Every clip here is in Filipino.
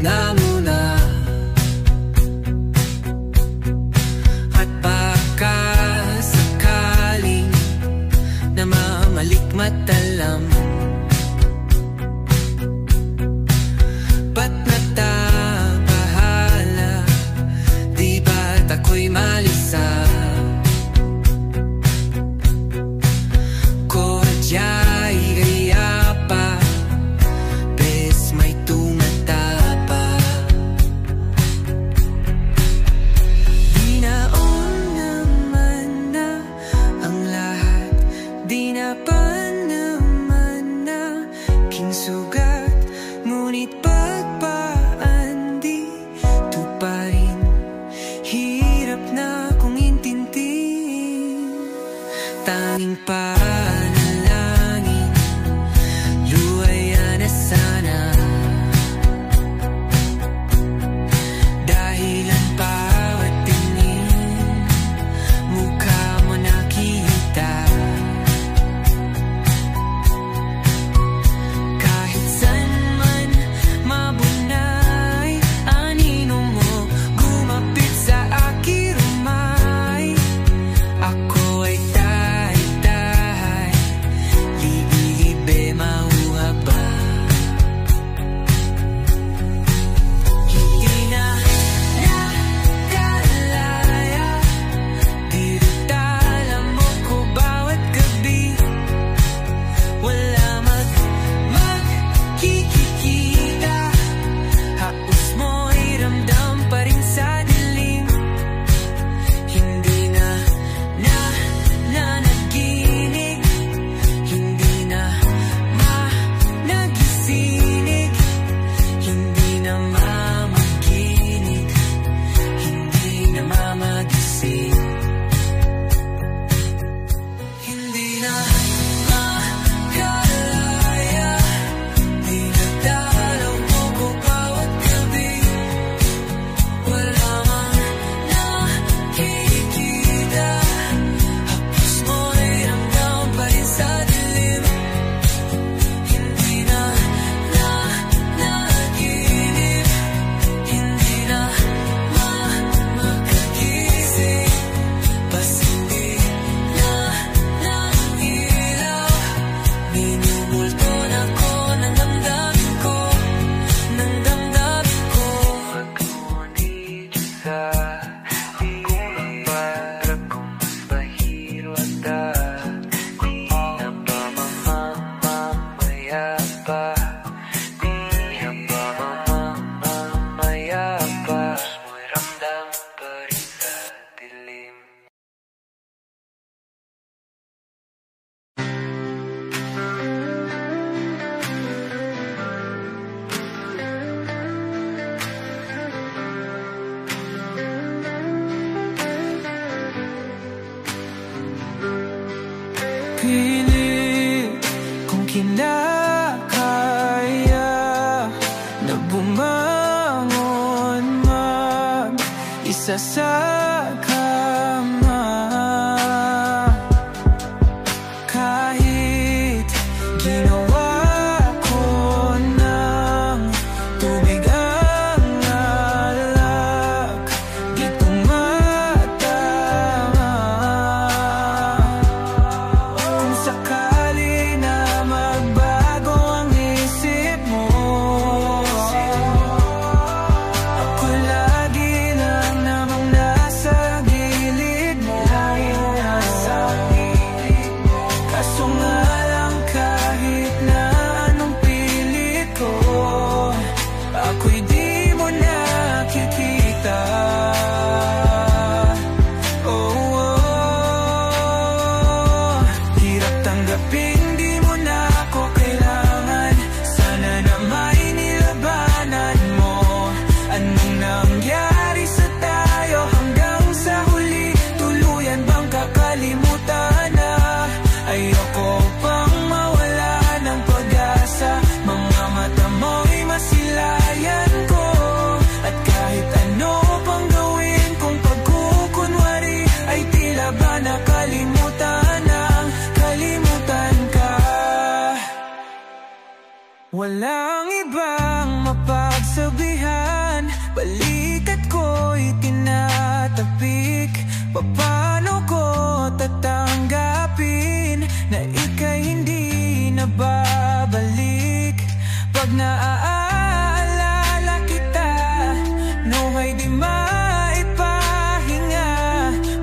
na muna. At baka sakaling namamalikmatalam, ba't natabahala? Di ba't ako'y malisa? Kodya'y gaya pa, bes may tumatapa. Di naon naman na ang lahat, di na pa naman na kinsugat. Ngunit pagpaan di to pa rin, hirap na kong intindihin. Tanging panalangin, luwaya na sana. Dahil ang bawat tingin, mukha mo nakita. Kahit saan man mabunay, anino mo gumapit sa aking rumay. Ako ay tahay-tahay, libe-libe mauha ba? Hindi na nakalaya, dinadala mo ko bawat gabi. Wala magkikita, halos mo'y ramdam pa rin sa dilim. Hindi na nanaginig, hindi na nagising, hindi na mamaginig, hindi na mamagising. Hindi na makalaya, dinadalaw mo ko bawat gabi. Wala mang nakikita, hapos mo'y ramdam pa rin sa dilim. Hindi na nanaginip, hindi na makagising, pas hindi na nailaw. Minumulto na ko ng damdamin ko, ng damdamin ko. Pag-ngunit sa akong para kung mas bahiro at di na ba mamamaya pa? Di na ba mamamaya pa? Mo'y ramdam pa rin sa dilim. Pilit kung kinakaya na bumangon mag-isa sa kama. Kahit ginawa ko ng tubig ang alak, di tumatama. Kung sakali na magbago ang isip mo, ako lagi lang namang nasa gilid mo. Kaso nga lang kahit na anong pilit ko, ako'y di mo nakikita. Hirap tanggapin, di mo na ako kailangan. Sana na may nilabanan mo. Anong nangyari sa tayo hanggang sa huli? Tuluyan bang kakalimutan na? Ayoko pang mawala ng pag-asa. Mga mata mo'y masilayan ko. At kahit ano pang gawin kung pagkukunwari, ay tila ba nakalimutan na, kalimutan ka. Walang ibang mapagsabihan Paano ko tatanggapin na ika'y hindi na babalik? Pag naaalala kita, luhay di maipahinga,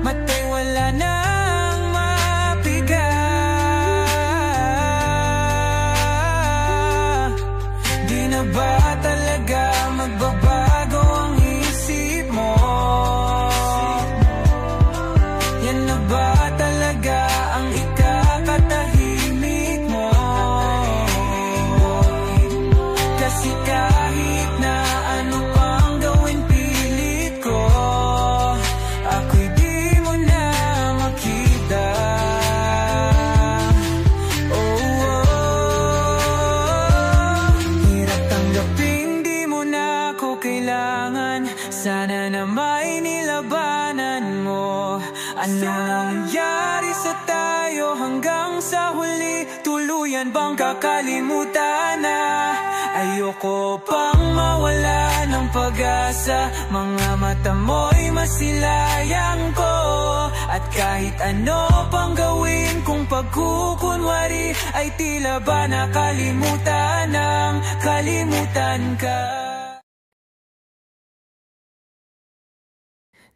matay wala nang mapiga. Di na ba talaga magbabago ang isip mo? Yan na ba talaga ang ikakatahimik mo? Kasi kahit na ano pang gawin pilit ko, ako'y di mo na makita. Hirap tanggapin di mo na ako kailangan. Sana na may nilabanan mo. Ano nangyari sa tayo hanggang sa huli? Tuluyan bang kakalimutan na? Ayoko pang mawala ng pag-asa. Mga mata mo'y masilayang ko. At kahit ano pang gawin kung pagkukunwari, ay tila ba nakalimutan ng kalimutan ka.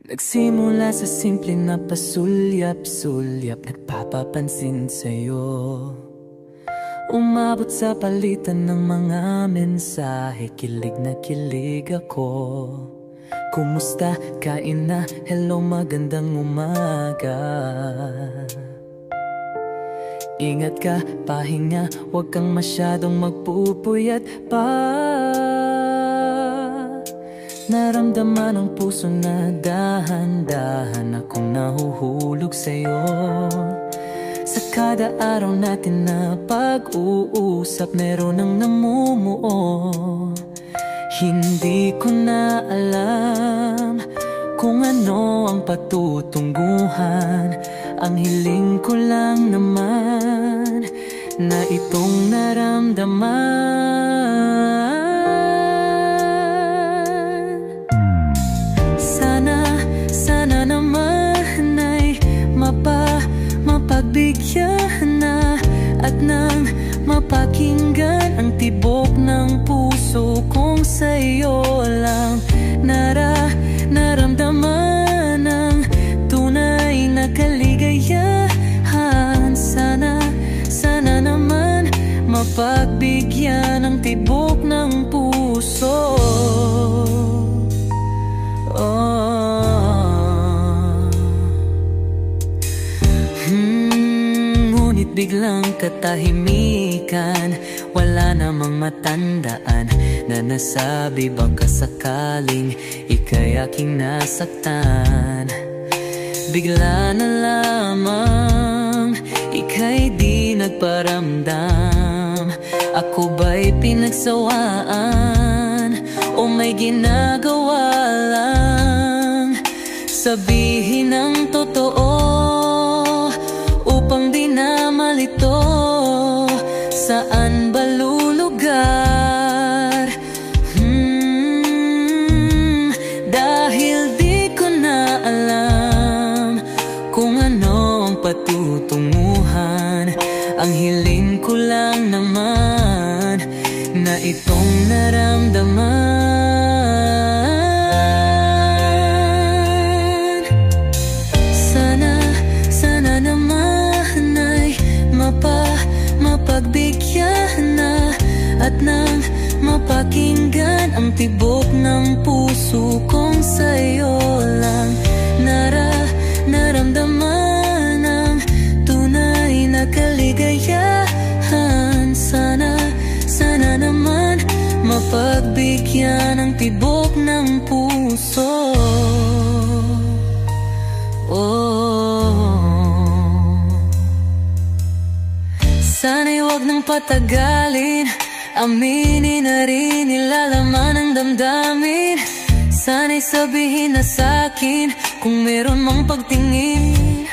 Nagsimula sa simple na pasulyap-sulyap, nagpapapansin sa'yo. Umabot sa palitan ng mga mensahe, kilig na kilig ako. Kumusta? Kain na? Hello, magandang umaga. Ingat ka, pahinga, huwag kang masyadong magpupuyat pa. Naramdaman ang puso na dahan-dahan akong nahuhulog sa'yo. Sa kada araw natin na pag-uusap, meron ang namumuo. Hindi ko na alam kung ano ang patutunguhan. Ang hiling ko lang naman na itong naramdaman. Sana naman ay mapagbigyan na at nang mapakinggan ang tibok ng puso kong sa'yo lang naramdaman ang tunay na kaligayahan. Sana naman mapagbigyan ang tibok ng puso. Ngunit biglang katahimikan, wala namang matandaan na nasabi baka sakaling ika'y aking nasaktan. Bigla na lamang ika'y di nagparamdam. Ako ba'y pinagsawaan o may ginagawa lang? Sabihin ang totoo upang di na malito. Saan ba lulugar? Dahil di ko na alam kung ano ang patutunguhan. Ang hiling ko lang naman na itong naramdaman. Sana naman ay mapagbigyan na at nang mapakinggan ang tibok ng puso kong sa'yo lang naramdaman ang tunay na kaligayahan. Sana naman mapagbigyan ang tibok ng puso. Sana'y huwag nang patagalin, aminin na rin nilalaman ng damdamin. Sana'y sabihin na sa'kin kung meron mang pagtingin.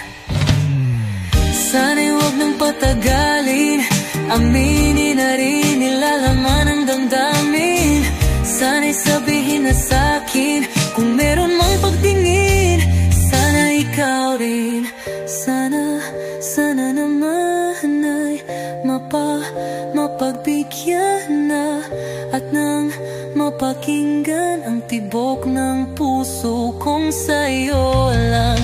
Sana'y huwag nang patagalin, aminin na rin nilalaman ng damdamin. Sana'y sabihin na sa'kin kung meron mang pagtingin. Sana ikaw mapabigyan na at nang mapakinggan ang tibok ng puso kong sa'yo lang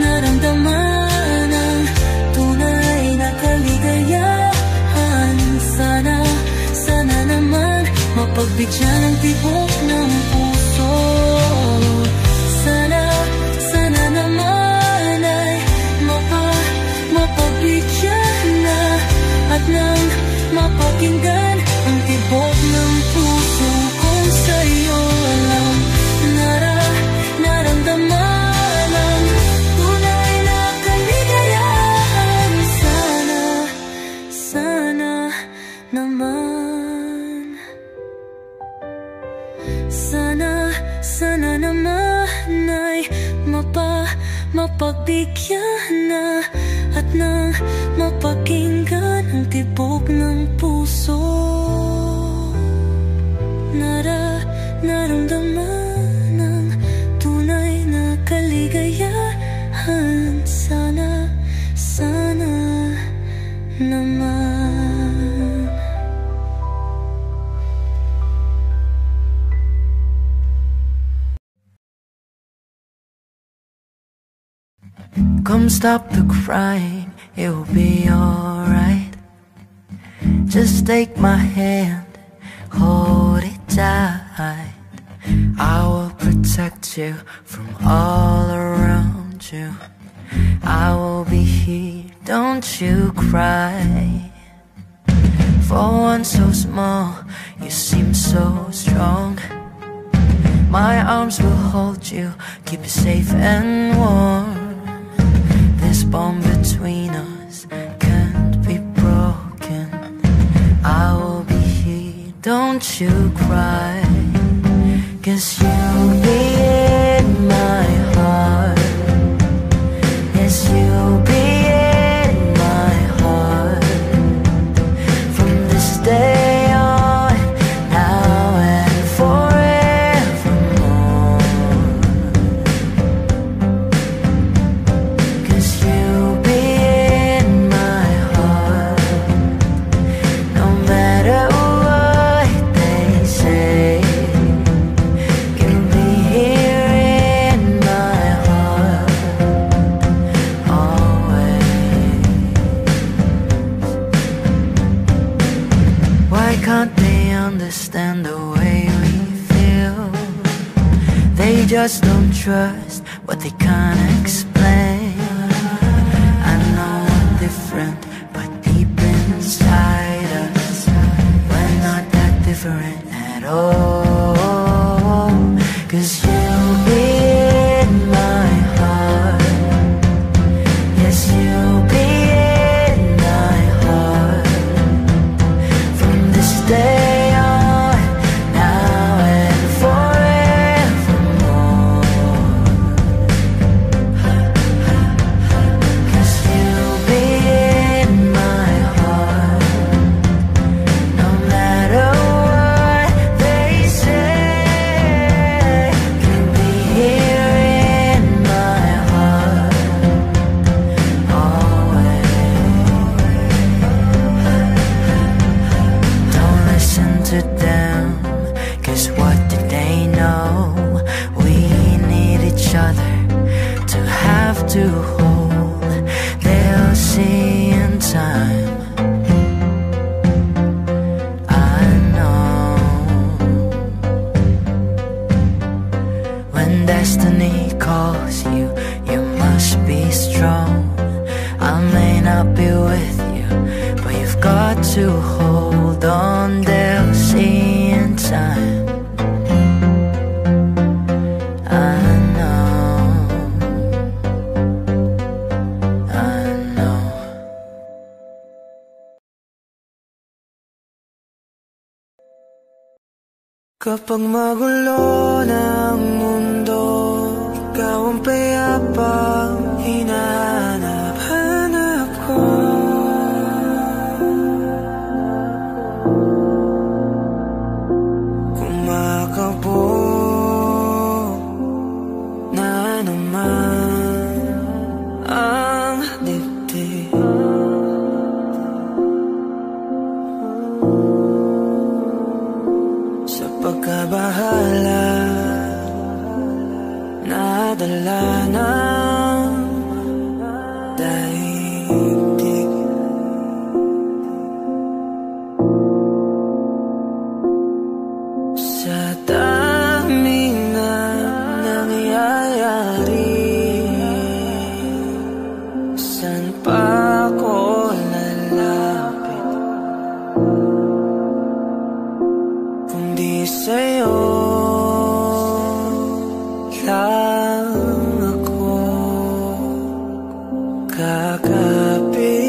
naramdaman ang tunay na kaligayahan. Sana naman mapagbigyan ang tibok ng puso. Sana naman ay mapagbigyan na at nang mapakinggan ang tibok ng puso kong sa'yo lang naramdaman ang tunay na kaligayahan. Sana naman, sana naman ay mapagbigyan na at nang mapakinggan ang tibok ng puso. Naramdaman ang tunay na kaligayahan. Sana naman. Come stop the crying, it will be alright. Just take my hand, hold it tight. I will protect you from all around you. I will be here, don't you cry. For one so small, you seem so strong. My arms will hold you, keep you safe and warm. This bond between us can't be broken. I will be here, don't you cry. 'Cause you'll be in my heart. Yes, you'll be in my heart. From this day on, now and forevermore. 'Cause you'll be in my heart. No matter what they say, you'll be here in my heart always. Why can't they understand the way we feel? They just don't trust what they can't explain. I know we're different, but deep inside us, we're not that different at all. 'Cause you'll be in my heart. Yes, you'll be in my heart. From this day on, now and forevermore. 'Cause you'll be in my heart. No matter what they say, you'll be here in my heart always. Don't listen to them, 'cause what do they know? We need each other to have to hold. They'll see in time, I know. When destiny calls you, you must be strong. I may not be with you, but you've got to hold on. They'll see in time, I know, I know. Kapag magulo ng mundo, ikaw ang payapang hinahanap-hanap ko. Kumakabog na naman ang dibdib. pagkabahala, nadala ng daigdig. Sa daming na nangyayari, san pa ko lalapit kundi sa'yo lang ako kakapit.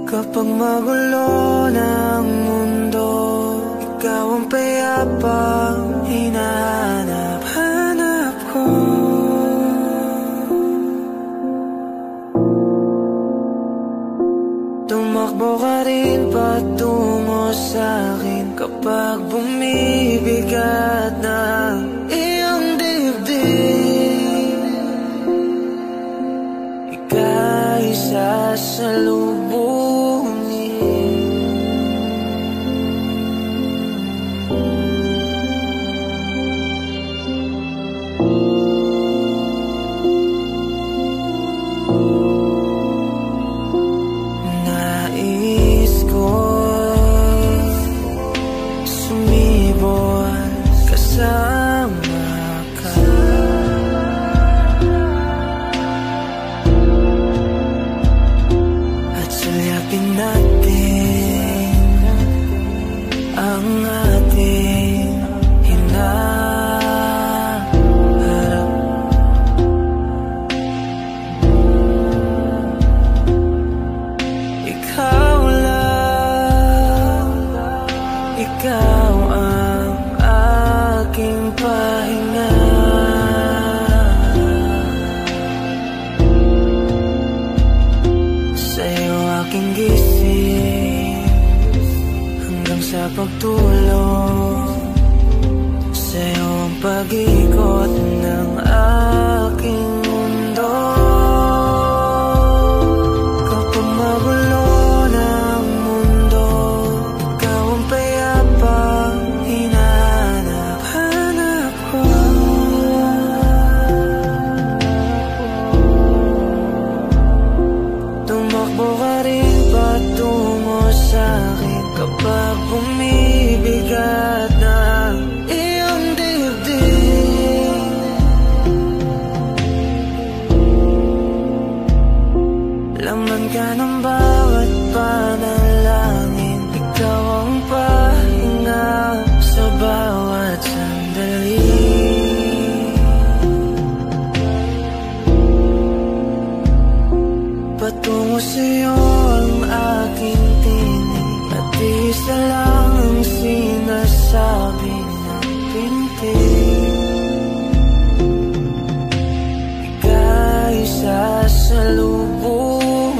Kapag magulo ng mundo, ikaw ang payapang hinahanap-hanap ko. Tumakbo ka rin patungo sa'kin kapag bumibigat na iyong dibdib. Ika'y sasalubungin. Nais ko sumibol kasama ka, at sulyapin natin ang ating hinaharap. Ikaw lang, ikaw ang aking pahinga. Sa'yo aking gising hanggang sa pagtulog. Sa'yo ang pag-ikot ng aking mundo. Kapag magulo ng mundo, ikaw ang payapang hinahanap-hanap ko. Tumakbo ka rin patungo sa'kin kapag bumibigat na iyong dibdib. Laman ka ng bawat panalangin, ikaw ang pahinga sa bawat sandali. Patungo sa'yo ang aking tinig, at isa lang ang sinasabi ng pintig. Ika'y sasalubungin.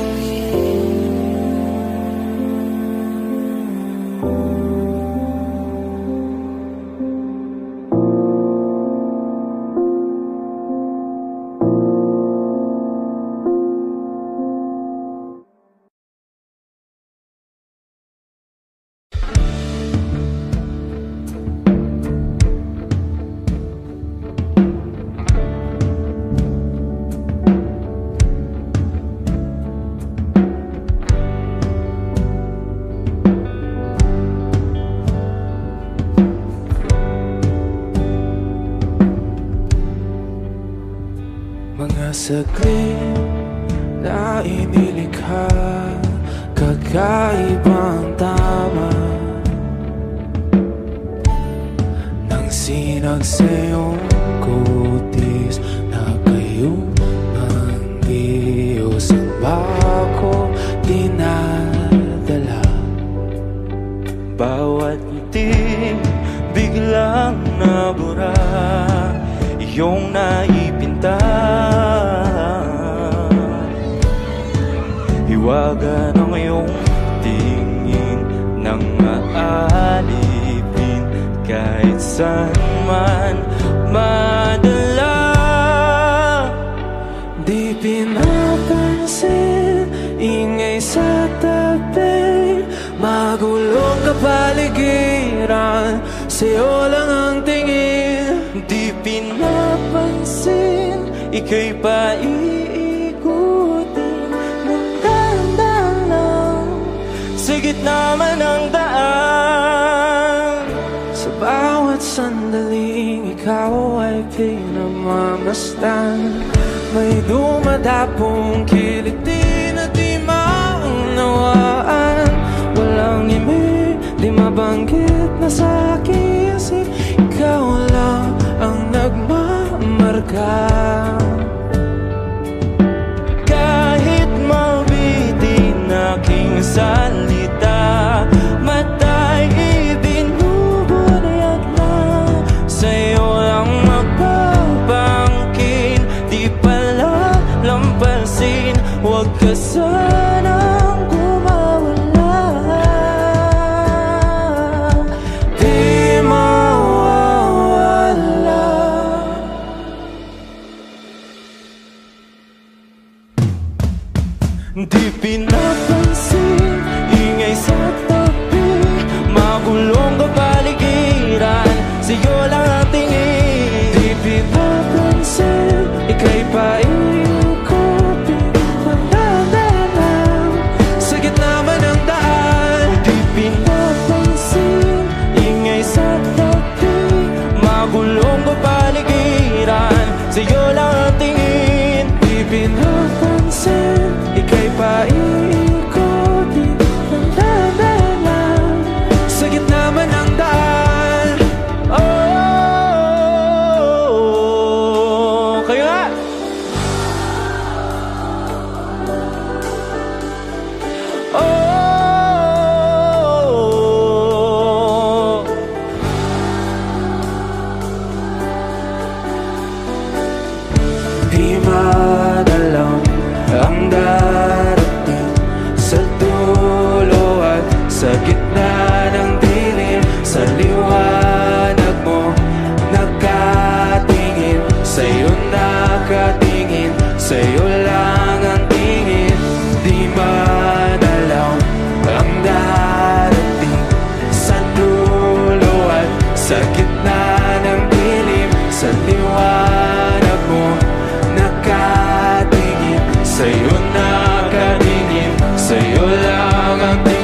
Mga saglit na inilikha, kakaibang tama nang sinagsayong kutis na kayong ang Diyos ang bako dinadala. Bawat ngiti biglang nabura, iyong naipinta. Hiwaga ng iyong tingin nang maalipin kahit saan man madala. Di pinapansin, ingay sa tabi, Magulong kapaligiran, sa'yo lang ang tingin. Di pinapansin, ika'y paiikutin ng dahan-dahan lang sa gitna man ng daan. Sa bawat sandaling ikaw ay pinagmamasdan, may dumadapong kiliti na di maunawaan. Walang ngimi, di mabanggit na sa aking isip, ikaw lang ang nagmamarka. Kahit mabitin aking salita, matay ibinubunayag na sa'yo lang magpapangkin. Di pala lampasin, huwag ka sanang gumawala. Di mawawala. Di pinapansin, ingay sa tabi, magulong kapaligiran, sa'yo lang ang tingin. Di pinapansin, ika'y paiikutin ng dahan-dahan sa gitna man ng daan. Di pinapansin, ingay sa tabi, magulong kapaligiran, sa'yo lang ang tingin. Di pinapansin, ika'y paiikutin ng dahan-dahan sa gitna man ng daan. Oh, kayo nga! Oh, di madalang ang darating sa dulo at sa gitna ng dilim. Sa liwanag mo nakatingin, sa'yo nakatingin, sa'yo lang ang tingin. Di madalaw ang darating sa dulo at sa gitna ng dilim. Sa liwanag mo nakatingin, sa'yo nakatingin, sa'yo lang ang tingin.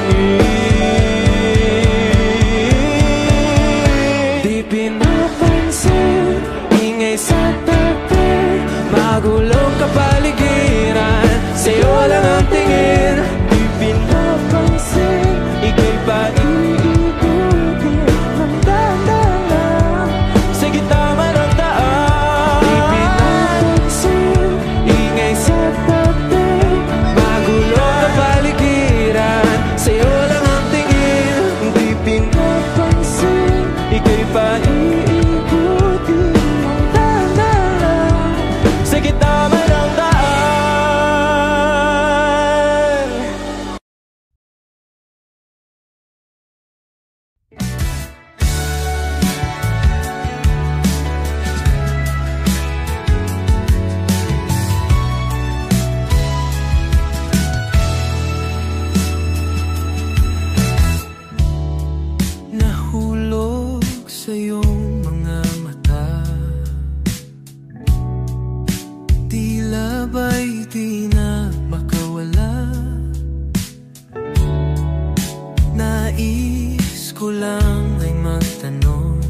Di pinapansin, ingay sa tabi, magulong kapaligiran, sa'yo lang ang tingin. Di pinapansin, ika'y paiikutin ng dahan-dahan sa gitna man ng daan. Di pinapansin, ingay sa tabi, magulong kapaligiran, sa'yo lang ang tingin. Di pinapansin, ika'y paiikutin ng dahan-dahan sa gitna man ng daan. Nahulog sa iyong mga mata, tila ba'y di na makawala. Nais ko lang ay magtanong,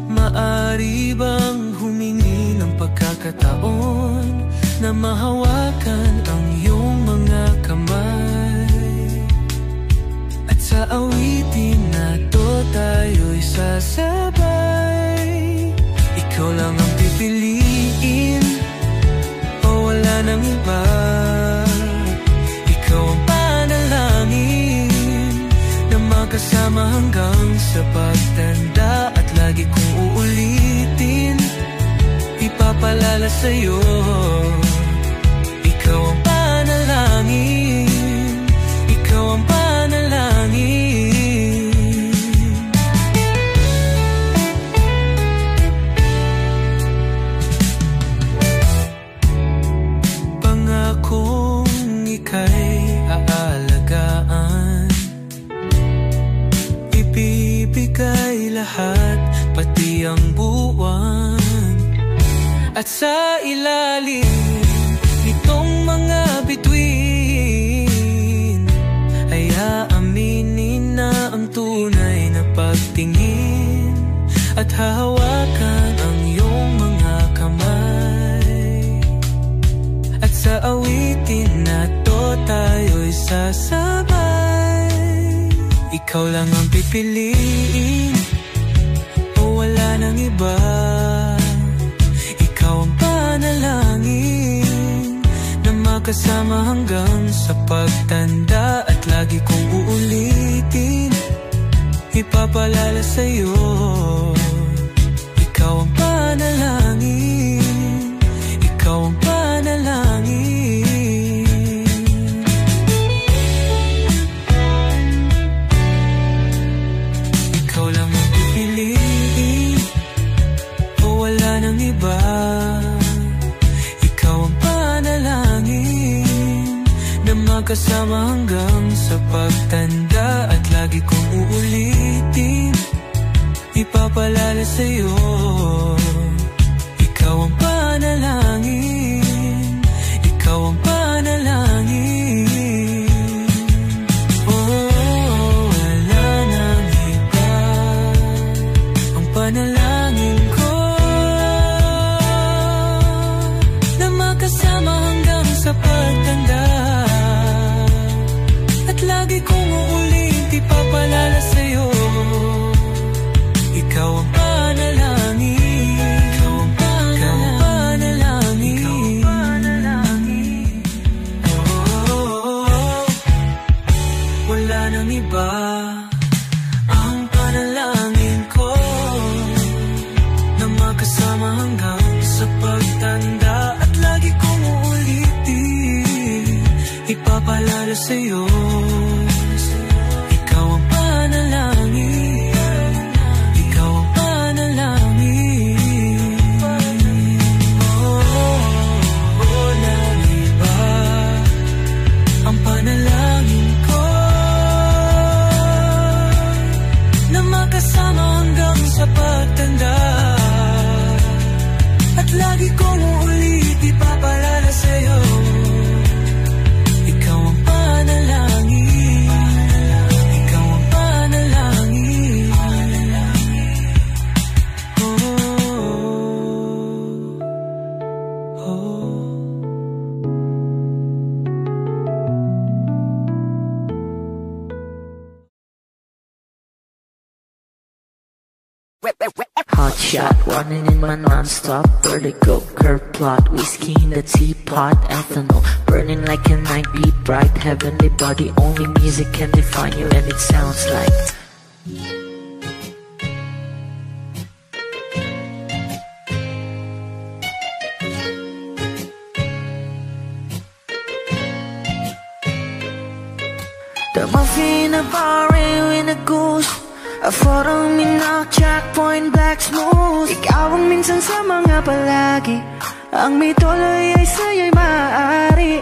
maari bang humingi ng pagkakataon na mahawakan ang iyong mga kamay? At sa awitin na to tayo'y sasabay. Ikaw lang ang pipiliin, o wala nang iba. Ikaw ang panalangin na magkasama hanggang sa pagtanda. At lagi kong uulitin, ipapalala sa'yo, ikaw ang panalangin, ikaw ang panalangin. Pangakong ika'y aalagaan At sa ilalim nitong mga bituin ay aaminin na ang tunay na pagtingin at hahawakan ang iyong mga kamay. At sa awitin na to tayo'y sasabay. Ikaw lang ang pipiliin o wala nang iba. Ikaw ang panalangin na makasama hanggang sa pagtanda. At lagi kong uulitin, ipapalala sa'yo. Ikaw ang panalangin, ikaw ang panalangin. Ikaw lang ang pipiliin o wala nang iba. Ikaw ang panalangin na makasama hanggang sa pagtanda. At lagi kong uulitin, ipapalala sa'yo. Ikaw ang panalangin, ikaw ang panalangin. Oh, wala nang iba. Ang panalangin ko na makasama hanggang sa pagtanda. At lagi kong uulit, ipapalala sa'yo. Ikaw ang panalangin, ikaw ang panalangin, ikaw ang panalangin. Oh, wala nang iba. Ang panalangin ko na makasama hanggang sa pagtanda. At lagi kong uulitin, ipapalala sa'yo. Ikaw ang panalangin, ikaw ang panalangin. Oh, walang iba. Ang panalangin ko na makasama hanggang sa pagtanda. At lagi kong uulit, ipapalala sa'yo. Ikaw ang panalangin, ikaw ang panalangin. Oh, oh. Hot shot, running in my non-stop vertigo, curve plot, whiskey in the teapot, ethanol, burning like a night beat, bright heavenly body, only music can define you and it sounds like the muffin, a bar, in a goose. A photo mina, checkpoint, black smooth. Ikaw ang minsan sa mga palagi. Ang may tuloy ay sa'yo'y maaari.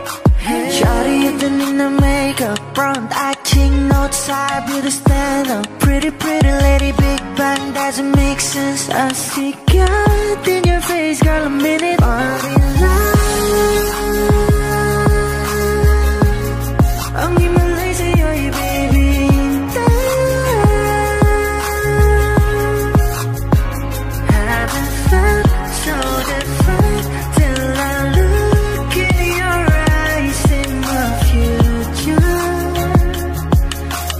Shawty, ito din na makeup, front acting, note side, beauty stand up. Pretty, pretty lady, big bang, doesn't make sense. I see God in your face, girl, a minute. Party life. Ang himalay sa'yo'y baby. So different till I look in your eyes in my future.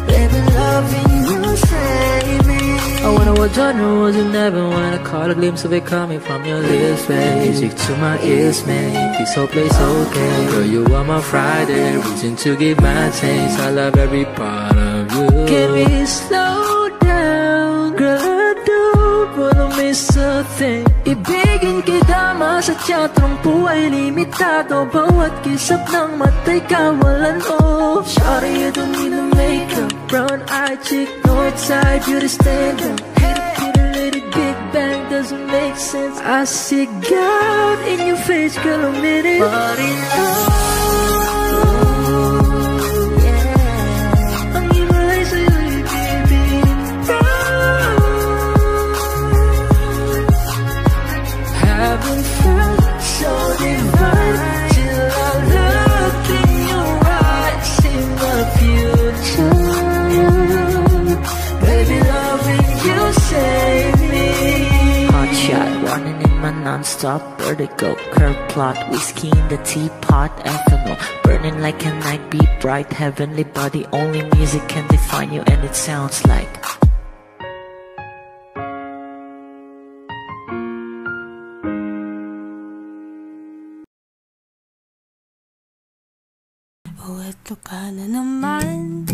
Baby, loving you, save me. I wonder what genre was in heaven when I caught a glimpse of it coming from your lips, babe. Music to my ears, man. This whole place okay. Girl, you are my Friday, reason to give my taste. I love every part of you. Can we slow down, girl? I don't wanna miss a thing. Ibigin kita, masadya, trangpo ay limitado. Bawat kisap ng mata'y kawalan, oh. Shawty, you don't need no makeup, brown eye chick, north side, beauty stand up. Pretty lady, big bang, doesn't make sense. I see God in your face, girl, a minute. But in love, yeah. Ang himalay sa'yo'y baby. Haven't felt non-stop vertigo. Curve plot, whiskey in the teapot, ethanol burning like a night, be bright, heavenly body. Only music can define you, and it sounds like eto ka na naman,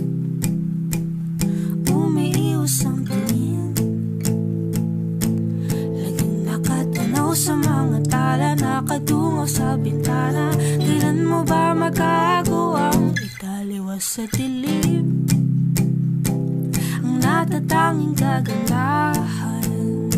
umiiwas ang tingin, laging nakatanaw sa mga tala, nakadungo sa bintana. Kailan mo ba magagawang italiwas sa dilim ang natatanging kagandahan,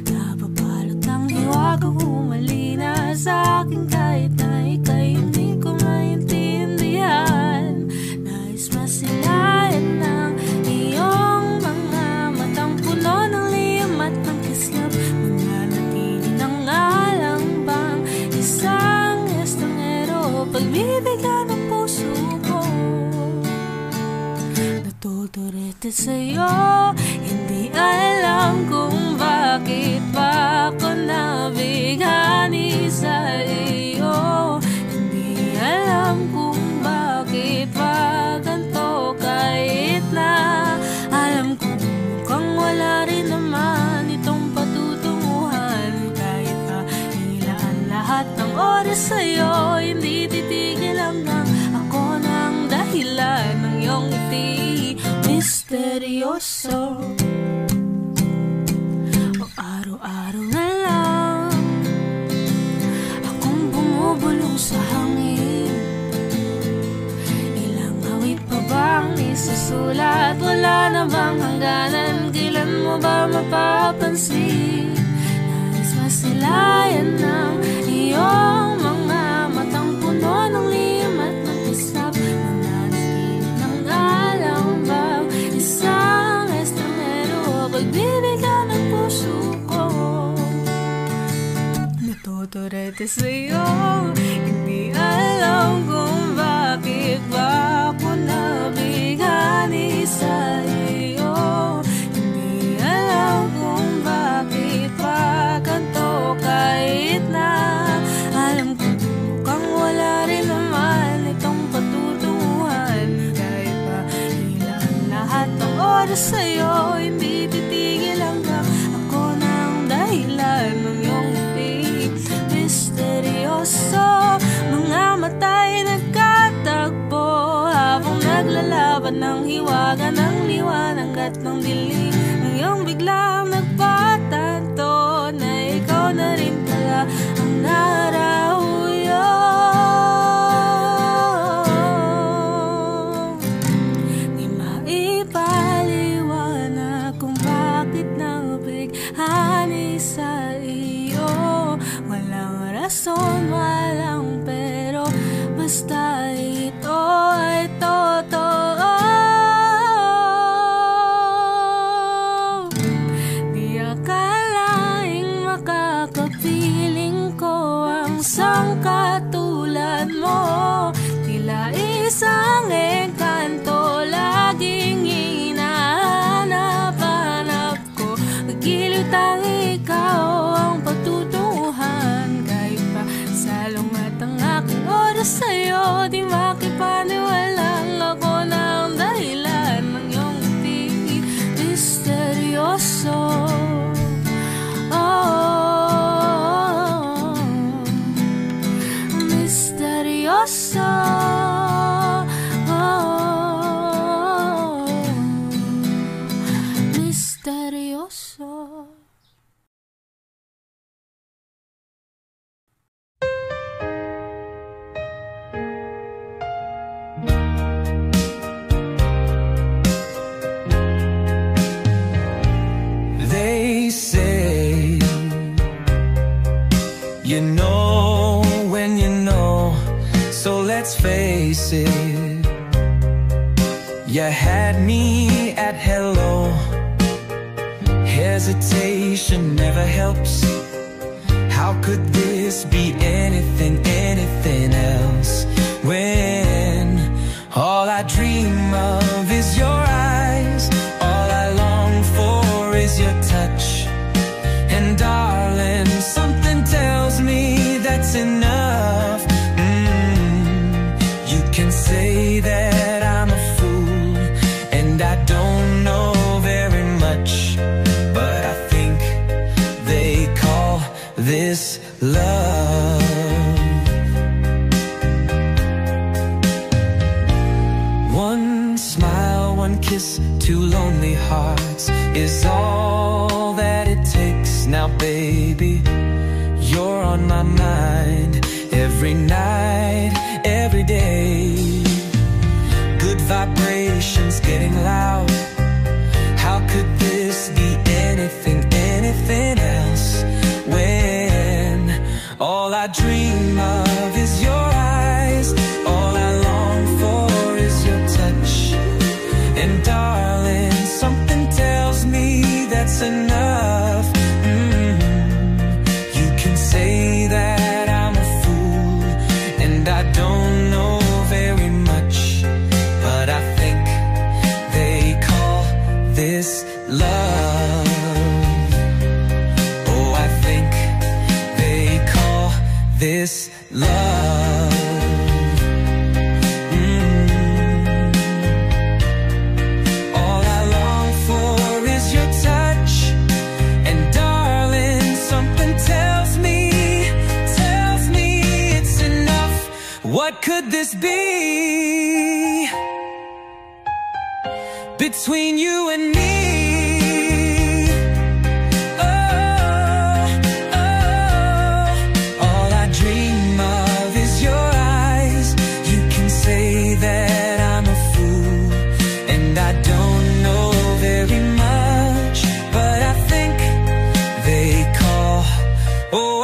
nababalot ng hiwagang humalina sa akin kahit na ika'y hindi ko maintindihan. Nais masilayan ng iyong mga matang puno ng liyam at ng kislap, mananatili ng alang bang isang estranghero, pagbibigyan ng puso ko. Natuturete sa'yo, hindi alam kung bakit ba ako nabighani sa iyo. Hindi alam kung bakit ba ganito, kahit na alam ko mukhang wala rin naman itong patutunguhan. Kahit pa ilaan lahat ng oras sa'yo, hindi titigil hanggang ako ng dahilan ng iyong ngiti misteryoso. O araw-araw na lang akong bumubulong sa hangin, ilang awit pa bang isusulat, wala na bang hangganan, kailan mo ba mapapansin? Nais masilayan ng iyong mga matang puno ng liyam at ng kislap, mananatili ng alam bang isang estranghero, pagbibigyan ng puso ko. Natuturete sa'yo, hindi alam kung bakit ba ako nabighani sa iyo. Hindi alam kung bakit ba ganito, kahit na alam ko mukhang wala rin naman itong patutunguhan. Kahit pa ilan lahat ng oras sa'yo, hindi titigil hanggang ako ng dahilan ng iyong ngiti misteryoso. Mga mata'y nagkatagpo habang naglalaban ng hiwaga ng liwanag at ng dilim. Ngayong biglang nagpatanto na ikaw na rin pala ang narauyo. Di maipaliwanag kung bakit nabighani sa iyo. Walang rason, walang pero, basta ito ay totoo. Di akalaing makakapiling ko ang sangkatulad mo. Tila isang engkanto laging hinahanap-hanap ko. Pagiliw tang ikaw ang patutunguhan, kahit pa salong at ang aking oras sa'yo, di makipaniwalang ako ng dahilan ng iyong ngiti misteryoso. Oh, misteryoso. Oh, misteryoso. They say you know when you know, so let's face it. You had me at hello. Hesitation never helps. How could this be anything else when all I dream of is your eyes, all I long for is your touch, and darling, something one kiss, two lonely hearts is all that it takes. Now baby, you're on my mind every night, every day. Good vibrations getting loud. How could this be anything, anything else? When all I dream of is your eyes, all I long for is your touch. And darling, something tells me that's enough. You can say that I'm a fool, and I don't know very much, but I think they call this love. Oh, I think they call this love. All I long for is your touch, and darling, something tells me it's enough. What could this be between you and me?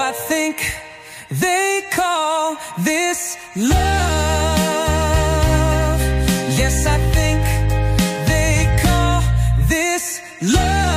I think they call this love. Yes, I think they call this love.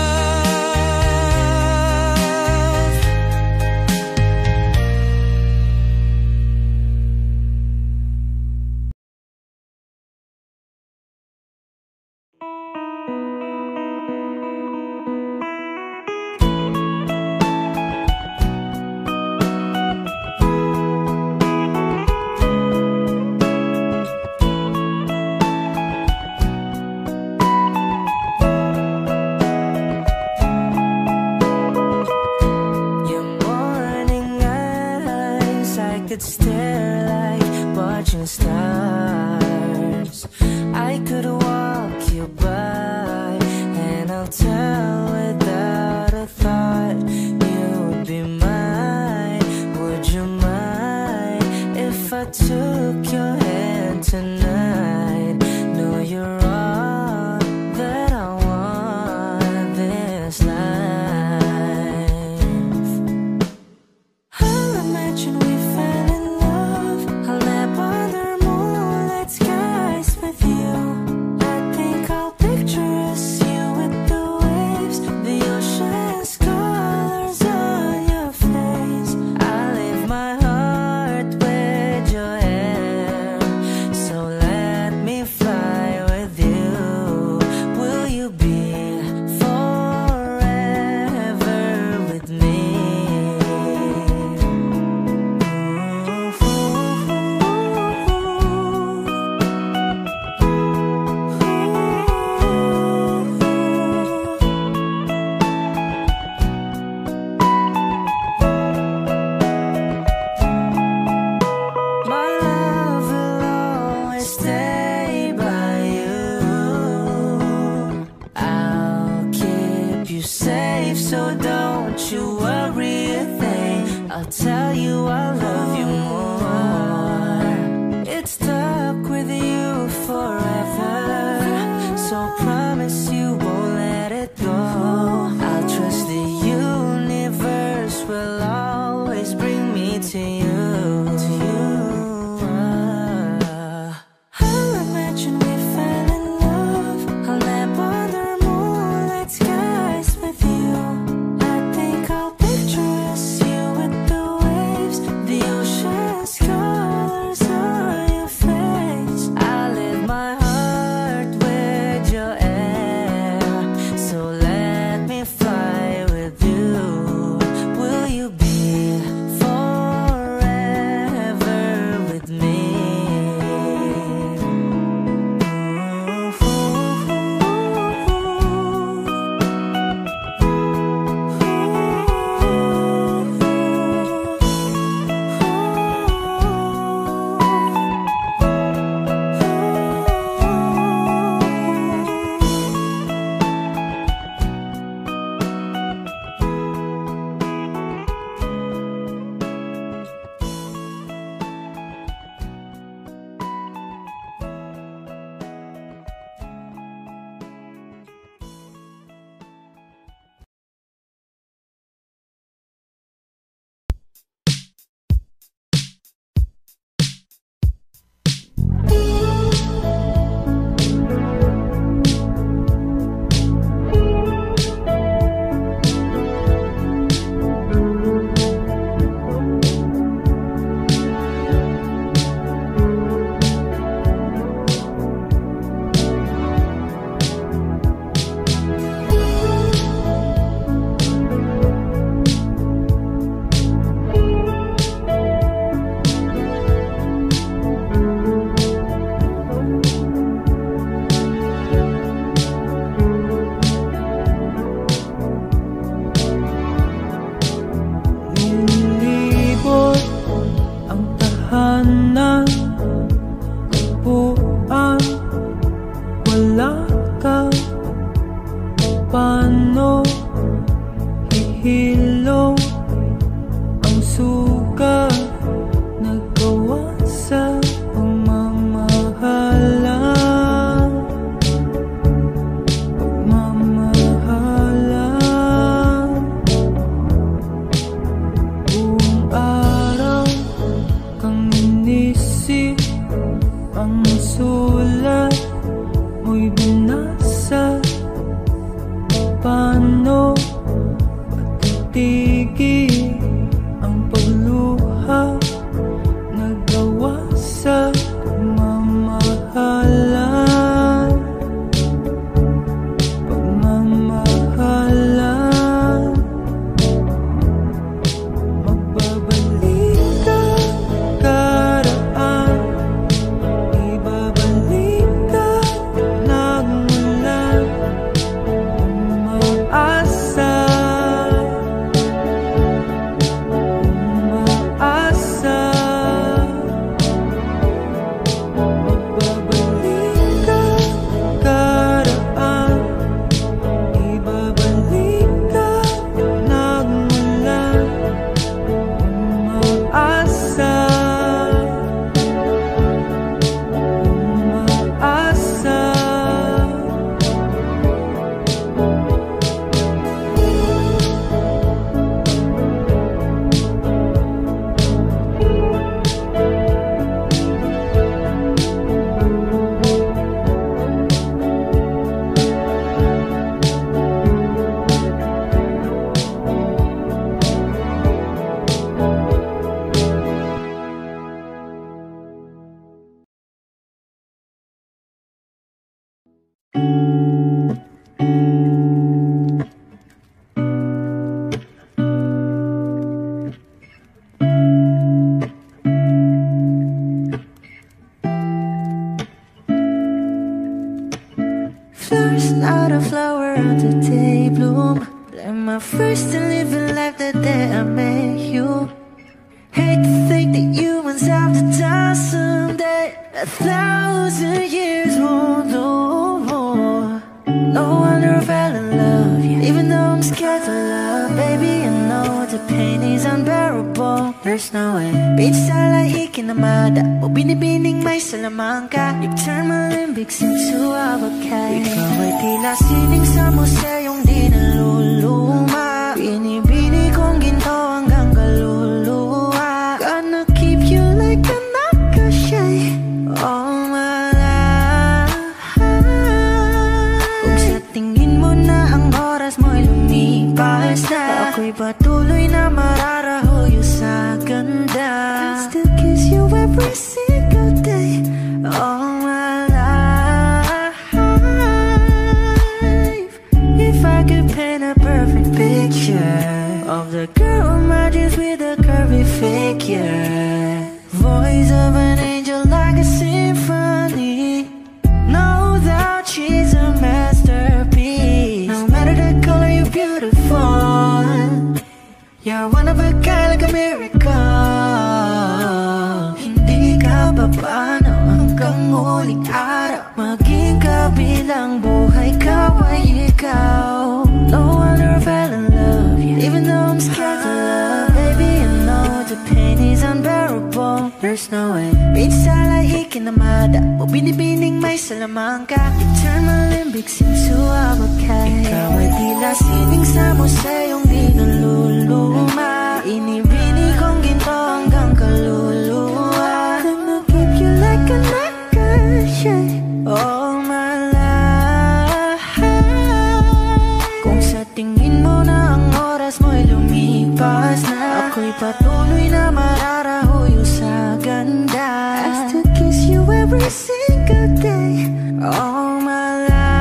wala ka, paano hihilom ang sugat nagawa sa pagmamahalan? Buong araw kang inisip, ang sulat mo'y binasa. Paano patitigil ang pagluha nagawa sa pagmamahalan? Pagmamahalan. Magbabalik ka karaan, ibabalik ka nagmula. Umaasa, umaasa. Magbabalik ka karaan, ibabalik ka nagmula. Umaasa, umaasa. Flowers, not a flower until they bloom. Like my first to living life the day I met you. Hate to think that humans have to die someday. 1,000 years won't do more. No wonder I fell in love, yeah. Even though I'm scared to love, baby, I know the pain is unbearable. There's no way. Beachside like Hikinamada, o binibining may Salamanca. You turn my limbics into avocado. Ikaw ay tila sining sa museyong di naluluma. Binibini kong ginto hanggang kaluluwa. Gonna keep you like a nakashay all my life. Kung sa tingin mo na ang oras mo'y lumipas na, ako'y patuloy na mararahuyo sa ganda. I'll still kiss you every single day all my life. If I could paint a perfect picture of the girl of my dreams with a curvy figure, voice of an angel like a symphony, no doubt she's a masterpiece. No matter the color, you're beautiful. You're one of a kind, like a miracle. Hindi ka papaano hanggang huling araw, maging kabilang buhay ka ay ikaw. No wonder I fell in love, yeah. Even though I'm scared to love, baby, I know the pain is unbearable. There's no way. Beachside like Hikinamada, o binibining may Salamanca. You turn my limbics into avocado. Ikaw ay tila sining sa museyong di naluluma. Inibini kong ginto hanggang kaluluwa. Gonna keep you like a nakashay all my life. Kung sa tingin mo na ang oras mo'y lumipas na, ako'y patuloy na mararahuyo sa ganda. I still kiss you every single day all my life.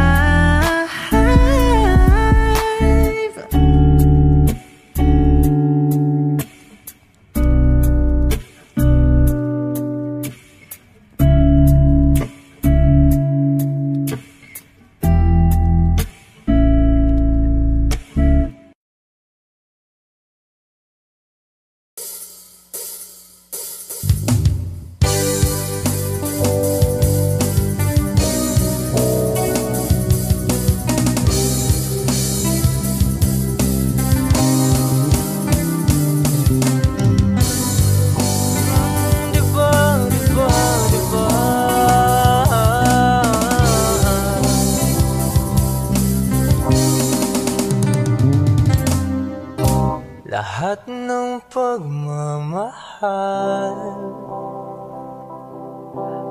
lahat ng pagmamahal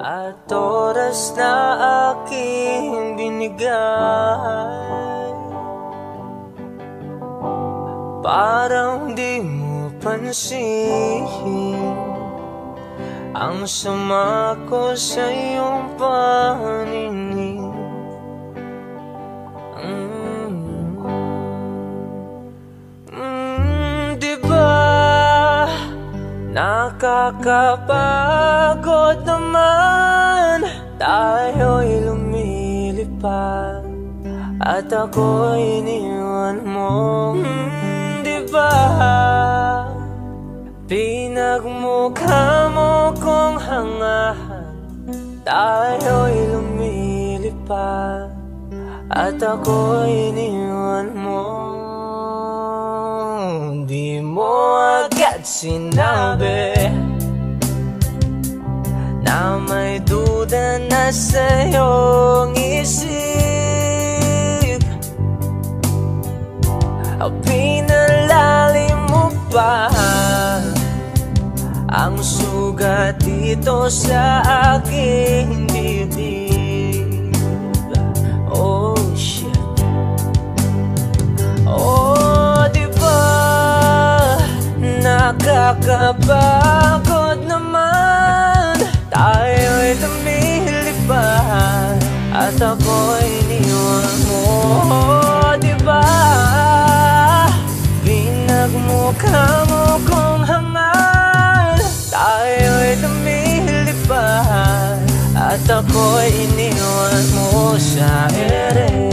at oras na aking binigay. Parang di mo pansin ang sama ko sa iyong paninig. Nakakapagod naman, tayo'y lumilipad at ako'y iniwan mo. Diba pinagmukha mo kong hangahan, tayo'y lumilipad at ako'y iniwan mo. Di mo agad sinabi na may duda na sa iyong isip. Pinalalim mo pa ang sugat dito sa aking dibdib. Oh shit. Oh, nakakapagod naman, tayo'y lumilipad at ako'y iniwan mo. Diba pinagmukha mo kong hangal, tayo'y lumilipad at ako'y iniwan mo sa ere.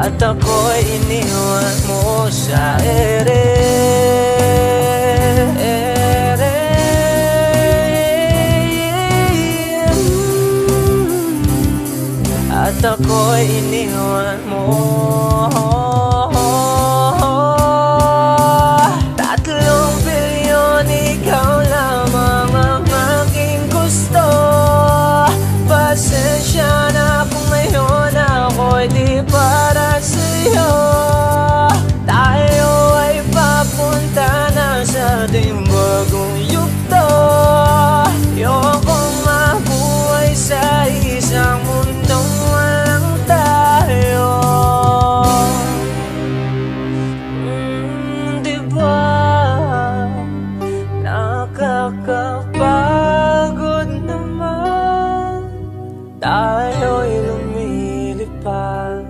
At ako'y iniwan mo sa ere. At ako'y iniwan mo. 3 bilyon, ikaw lamang ang aking gusto. Pasensya na kung ngayon ako'y di para sa'yo. Tayo ay papunta na sa ating bagong yugto. Ayokong mabuhay sa isang mundong walang tayo. Diba nakakapagod naman, tayo'y lumilipad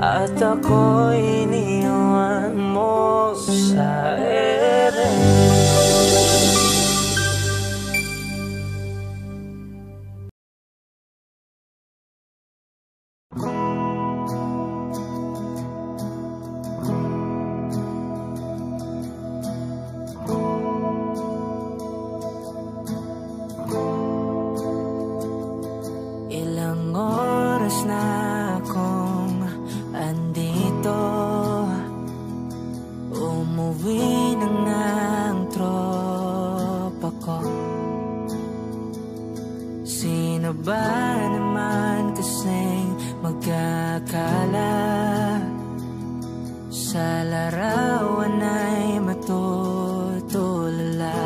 at ako'y iniwan mo sa ere. Ilang oras na akong andito, umuwi na nga ang tropa ko. Sino ba naman kasing magkakala sa larawan ay matutulala?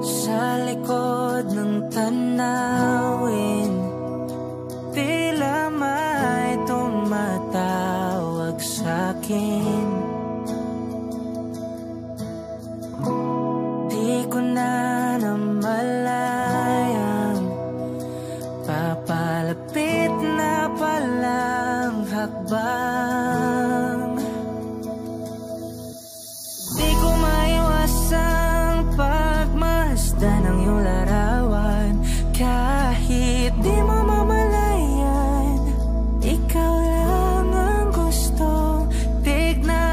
Sa likod ng tanawin, tila may tumatawag sa'kin. Di ko na namalayang papalapit na palang hakbang. Di ko maiwasang pagmasdan ng iyong larawan. Kahit di mo mamalayan, ikaw lang ang gusto tignan.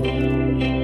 you.